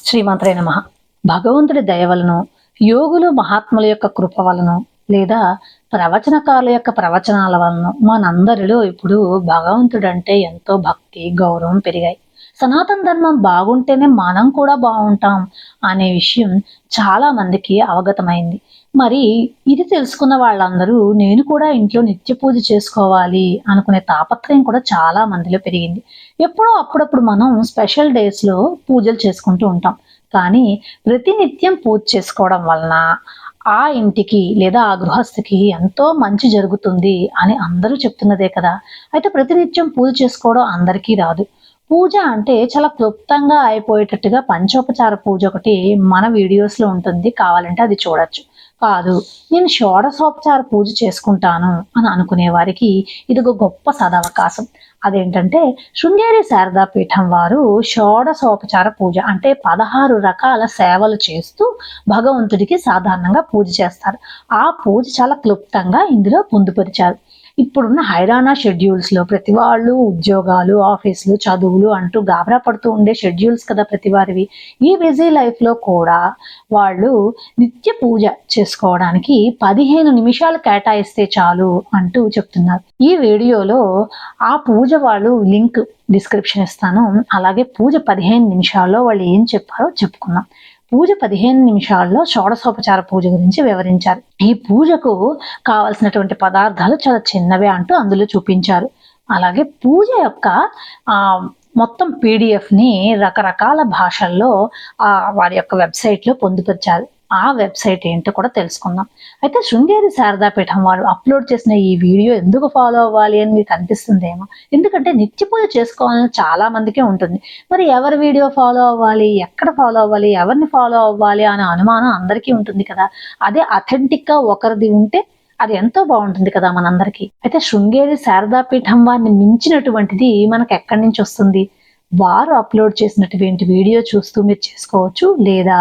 శ్రీమాత్రే నమః. భగవంతుడి దయ వలన, యోగులు మహాత్ముల యొక్క కృప వలన, లేదా ప్రవచనకారుల యొక్క ప్రవచనాల వలన మనందరిలో ఇప్పుడు భగవంతుడంటే ఎంతో భక్తి, గౌరవం పెరిగాయి. సనాతన ధర్మం బాగుంటేనే మనం కూడా బాగుంటాం అనే విషయం చాలా మందికి అవగతమైంది. మరి ఇది తెలుసుకున్న వాళ్ళందరూ నేను కూడా ఇంట్లో నిత్య పూజ చేసుకోవాలి అనుకునే తాపత్రయం కూడా చాలా మందిలో పెరిగింది. ఎప్పుడో అప్పుడప్పుడు మనం స్పెషల్ డేస్లో పూజలు చేసుకుంటూ ఉంటాం. కానీ ప్రతినిత్యం పూజ చేసుకోవడం వలన ఆ ఇంటికి లేదా ఆ గృహస్థికి ఎంతో మంచి జరుగుతుంది అని అందరూ చెప్తున్నదే కదా. అయితే ప్రతినిత్యం పూజ చేసుకోవడం అందరికీ రాదు. పూజ అంటే చాలా క్లుప్తంగా అయిపోయేటట్టుగా పంచోపచార పూజ ఒకటి మన వీడియోస్లో ఉంటుంది, కావాలంటే అది చూడొచ్చు. కాదు, నేను షోడశోపచార పూజ చేసుకుంటాను అని అనుకునే వారికి ఇది ఒక గొప్ప సదవకాశం. అదేంటంటే శృంగేరి శారదా పీఠం వారు షోడశోపచార పూజ అంటే 16 రకాల సేవలు చేస్తూ భగవంతుడికి సాధారణంగా పూజ చేస్తారు. ఆ పూజ చాలా క్లుప్తంగా ఇందులో పొందుపరిచారు. ఇప్పుడున్న హైరానా షెడ్యూల్స్లో ప్రతి వాళ్ళు ఉద్యోగాలు, ఆఫీసులు, చదువులు అంటూ గాబరా పడుతూ ఉండే షెడ్యూల్స్ కదా ప్రతి వారివి. ఈ బిజీ లైఫ్లో కూడా వాళ్ళు నిత్య పూజ చేసుకోవడానికి 15 నిమిషాలు కేటాయిస్తే చాలు అంటూ చెప్తున్నారు. ఈ వీడియోలో ఆ పూజ వాళ్ళు లింక్ డిస్క్రిప్షన్ ఇస్తాను. అలాగే పూజ 15 నిమిషాల్లో వాళ్ళు ఏం చెప్పారో చెప్పుకున్నాం. పూజ 15 నిమిషాల్లో షోడశోపచార పూజ గురించి వివరించారు. ఈ పూజకు కావలసినటువంటి పదార్థాలు చాలా చిన్నవే అంటూ అందులో చూపించారు. అలాగే పూజ యొక్క మొత్తం పీడిఎఫ్ని రకరకాల భాషల్లో వారి యొక్క వెబ్సైట్లో పొందుపరిచారు. ఆ వెబ్సైట్ ఏంటో కూడా తెలుసుకుందాం. అయితే శృంగేరి శారదా పీఠం వారు అప్లోడ్ చేసిన ఈ వీడియో ఎందుకు ఫాలో అవ్వాలి అని మీకు అనిపిస్తుందేమో. ఎందుకంటే నిత్య పూజ చేసుకోవాలని చాలా మందికే ఉంటుంది. మరి ఎవరి వీడియో ఫాలో అవ్వాలి, ఎక్కడ ఫాలో అవ్వాలి, ఎవరిని ఫాలో అవ్వాలి అనే అనుమానం అందరికీ ఉంటుంది కదా. అదే అథెంటిక్గా ఒకరిది ఉంటే అది ఎంతో బాగుంటుంది కదా మనందరికీ. అయితే శృంగేరి శారదా పీఠం వారిని మించినటువంటిది మనకు ఎక్కడి నుంచి వస్తుంది? వారు అప్లోడ్ చేసినటువంటి వీడియో చూస్తూ మీరు చేసుకోవచ్చు, లేదా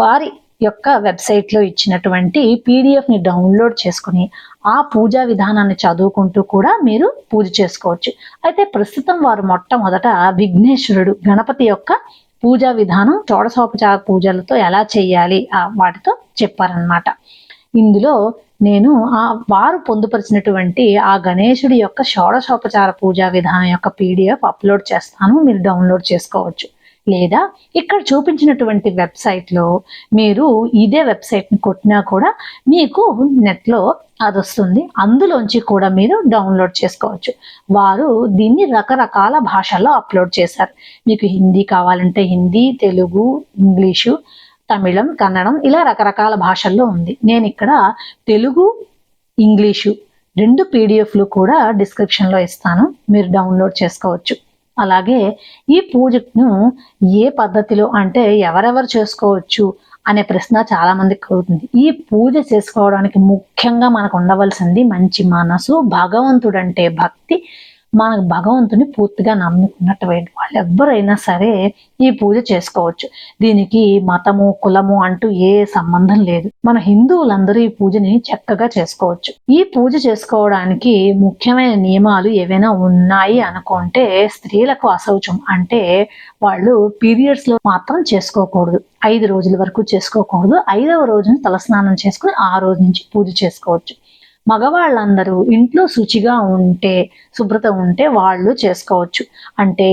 వారి యొక్క వెబ్సైట్లో ఇచ్చినటువంటి పీడిఎఫ్ని డౌన్లోడ్ చేసుకుని ఆ పూజా విధానాన్ని చదువుకుంటూ కూడా మీరు పూజ చేసుకోవచ్చు. అయితే ప్రస్తుతం వారు మొట్టమొదట విఘ్నేశ్వరుడు గణపతి యొక్క పూజా విధానం షోడశోపచార పూజలతో ఎలా చేయాలి వాటితో చెప్పారనమాట. ఇందులో నేను వారు పొందుపరిచినటువంటి ఆ గణేశుడి యొక్క షోడశోపచార పూజా విధానం యొక్క పీడిఎఫ్ అప్లోడ్ చేస్తాను, మీరు డౌన్లోడ్ చేసుకోవచ్చు. లేదా ఇక్కడ చూపించినటువంటి వెబ్సైట్లో మీరు ఇదే వెబ్సైట్ని కొట్టినా కూడా మీకు నెట్లో అది వస్తుంది. అందులోంచి కూడా మీరు డౌన్లోడ్ చేసుకోవచ్చు. వారు దీన్ని రకరకాల భాషల్లో అప్లోడ్ చేశారు. మీకు హిందీ కావాలంటే హిందీ, తెలుగు, ఇంగ్లీషు, తమిళం, కన్నడం ఇలా రకరకాల భాషల్లో ఉంది. నేను ఇక్కడ తెలుగు, ఇంగ్లీషు 2 పీడిఎఫ్లు కూడా డిస్క్రిప్షన్లో ఇస్తాను, మీరు డౌన్లోడ్ చేసుకోవచ్చు. అలాగే ఈ పూజను ఏ పద్ధతిలో అంటే ఎవరెవరు చేసుకోవచ్చు అనే ప్రశ్న చాలా మందికి కలుగుతుంది. ఈ పూజ చేసుకోవడానికి ముఖ్యంగా మనకు ఉండవలసింది మంచి మనసు, భగవంతుడంటే భక్తి, మనకు భగవంతుని పూర్తిగా నమ్ముకున్నటువంటి వాళ్ళు ఎవరైనా సరే ఈ పూజ చేసుకోవచ్చు. దీనికి మతము, కులము అంటూ ఏ సంబంధం లేదు. మన హిందువులందరూ ఈ పూజని చక్కగా చేసుకోవచ్చు. ఈ పూజ చేసుకోవడానికి ముఖ్యమైన నియమాలు ఏవైనా ఉన్నాయి అనుకుంటే స్త్రీలకు అశౌచం అంటే వాళ్ళు పీరియడ్స్ లో మాత్రం చేసుకోకూడదు. 5 రోజుల వరకు చేసుకోకూడదు. 5వ రోజున తలస్నానం చేసుకుని ఆ రోజు నుంచి పూజ చేసుకోవచ్చు. మగవాళ్ళందరూ ఇంట్లో శుచిగా ఉంటే, శుభ్రత ఉంటే వాళ్ళు చేసుకోవచ్చు. అంటే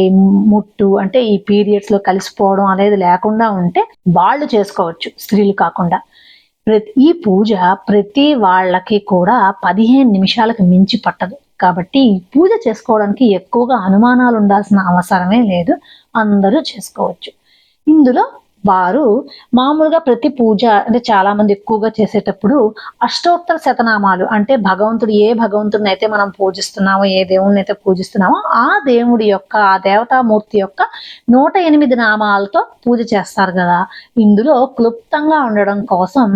ముట్టు అంటే ఈ పీరియడ్స్ లో కలిసిపోవడం అనేది లేకుండా ఉంటే వాళ్ళు చేసుకోవచ్చు, స్త్రీలు కాకుండా. ఈ పూజ ప్రతి వాళ్ళకి కూడా 15 నిమిషాలకు మించి పట్టదు. కాబట్టి ఈ పూజ చేసుకోవడానికి ఎక్కువగా అనుమానాలు ఉండాల్సిన అవసరమే లేదు, అందరూ చేసుకోవచ్చు. ఇందులో వారు మామూలుగా ప్రతి పూజ అంటే చాలా మంది ఎక్కువగా చేసేటప్పుడు అష్టోత్తర శతనామాలు అంటే భగవంతుడు ఏ భగవంతుడిని అయితే మనం పూజిస్తున్నామో, ఏ దేవుడిని అయితే పూజిస్తున్నామో ఆ దేవుడి యొక్క, ఆ దేవతామూర్తి యొక్క 108 నామాలతో పూజ చేస్తారు కదా. ఇందులో క్లుప్తంగా ఉండడం కోసం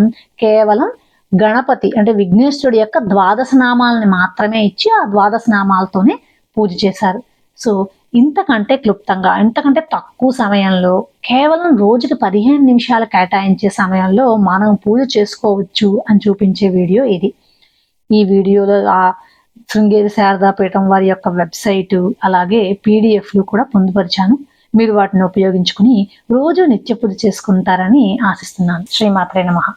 కేవలం గణపతి అంటే విఘ్నేశ్వరుడి యొక్క 12 నామాలని మాత్రమే ఇచ్చి ఆ 12 నామాలతోనే పూజ చేశారు. సో ఇంతకంటే క్లుప్తంగా, ఇంతకంటే తక్కువ సమయంలో కేవలం రోజుకి 15 నిమిషాలు కేటాయించే సమయంలో మనం పూజ చేసుకోవచ్చు అని చూపించే వీడియో ఇది. ఈ వీడియోలో శృంగేరి శారదా పీఠం వారి యొక్క వెబ్సైటు అలాగే పీడిఎఫ్లు కూడా పొందుపరిచాను. మీరు వాటిని ఉపయోగించుకుని రోజు నిత్య పూజ చేసుకుంటారని ఆశిస్తున్నాను. శ్రీమాత్రే నమః.